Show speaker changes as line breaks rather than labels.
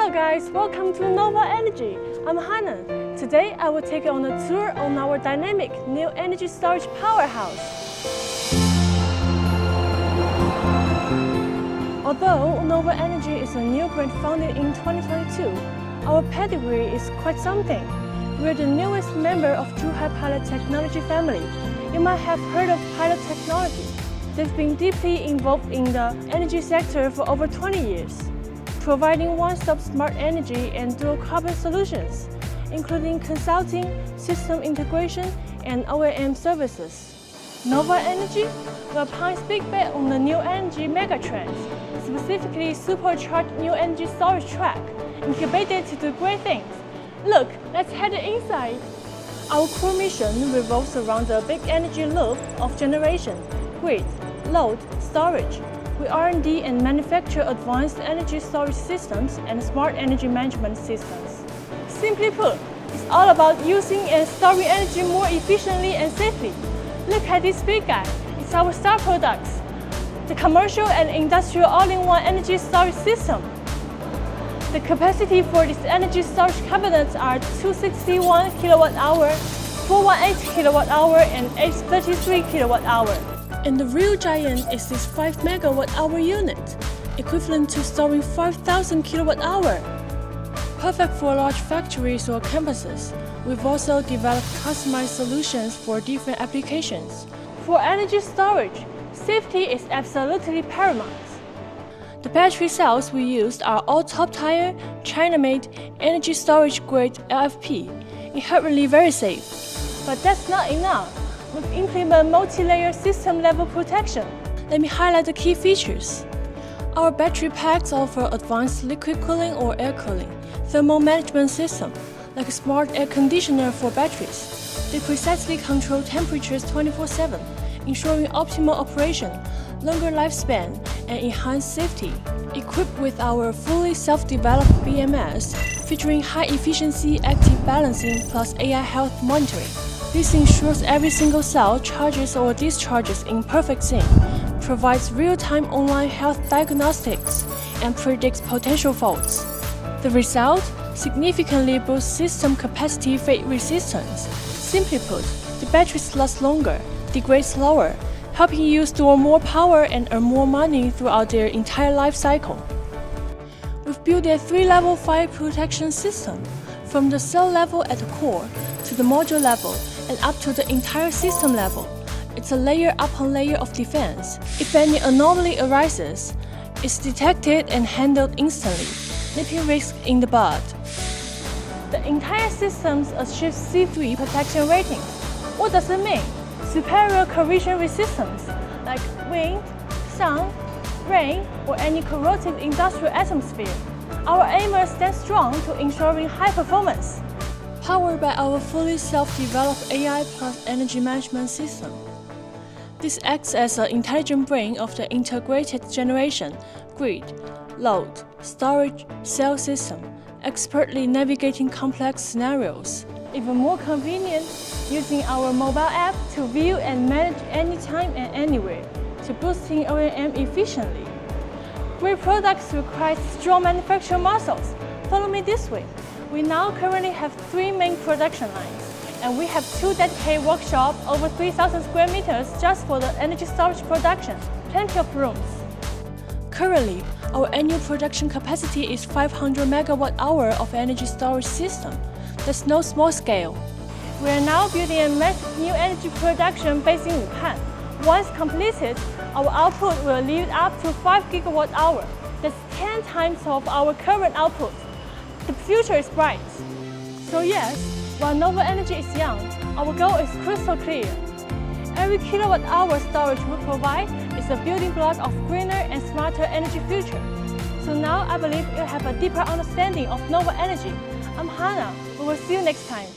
Hello guys, welcome to Nova Energy. I'm Hannah. Today I will take you on a tour on our dynamic new energy storage powerhouse. Although Nova Energy is a new brand founded in 2022, our pedigree is quite something. We're the newest member of Zhuhai Pilot Technology family. You might have heard of Pilot Technology. They've been deeply involved in the energy sector for over 20 years, providing one-stop smart energy and dual carbon solutions, including consulting, system integration, and O&M services. Nova Energy will place big bet on the new energy megatrends, specifically supercharged new energy storage track, incubated to do great things. Look, let's head inside. Our core mission revolves around the big energy loop of generation, grid, load, storage. We R&D and manufacture advanced energy storage systems and smart energy management systems. Simply put, it's all about using and storing energy more efficiently and safely. Look at this big guy. It's our star products, the commercial and industrial all-in-one energy storage system. The capacity for these energy storage cabinets are 261 kWh, 418 kWh, and 833 kWh. And the real giant is this 5 MWh unit, equivalent to storing 5,000 kWh. Perfect for large factories or campuses. We've also developed customized solutions for different applications. For energy storage, safety is absolutely paramount. The battery cells we used are all top-tier, China-made, energy storage grade LFP, inherently very safe. But that's not enough. We've implemented multi-layer system-level protection. Let me highlight the key features. Our battery packs offer advanced liquid cooling or air cooling, thermal management system, like a smart air conditioner for batteries. They precisely control temperatures 24/7, ensuring optimal operation, longer lifespan, and enhanced safety. Equipped with our fully self-developed BMS, featuring high-efficiency active balancing plus AI health monitoring. This ensures every single cell charges or discharges in perfect sync, provides real-time online health diagnostics, and predicts potential faults. The result? Significantly boosts system capacity fade resistance. Simply put, the batteries last longer, degrade slower, helping you store more power and earn more money throughout their entire life cycle. We've built a 3-level fire protection system, from the cell level at the core to the module level and up to the entire system level. It's a layer upon layer of defense. If any anomaly arises, it's detected and handled instantly, nipping risk in the bud. The entire system achieves C3 protection ratings. What does it mean? Superior corrosion resistance, like wind, sun, rain, or any corrosive industrial atmosphere. Our aimer stands strong to ensuring high performance. Powered by our fully self-developed AI plus energy management system. This acts as an intelligent brain of the integrated generation, grid, load, storage, cell system, expertly navigating complex scenarios. Even more convenient, using our mobile app to view and manage anytime and anywhere, to boosting O&M efficiently. Great products require strong manufacturing muscles. Follow me this way. We now currently have 3 main production lines, and we have 2 dedicated workshops over 3,000 square meters just for the energy storage production. Plenty of rooms. Currently, our annual production capacity is 500 MWh of energy storage system. That's no small scale. We are now building a massive new energy production base in Wuhan. Once completed, our output will lead up to 5 GWh. That's 10 times of our current output. The future is bright. So yes, while Nova Energy is young, our goal is crystal clear. Every kilowatt-hour storage we provide is a building block of greener and smarter energy future. So now I believe you'll have a deeper understanding of Nova Energy. I'm Hannah. We will see you next time.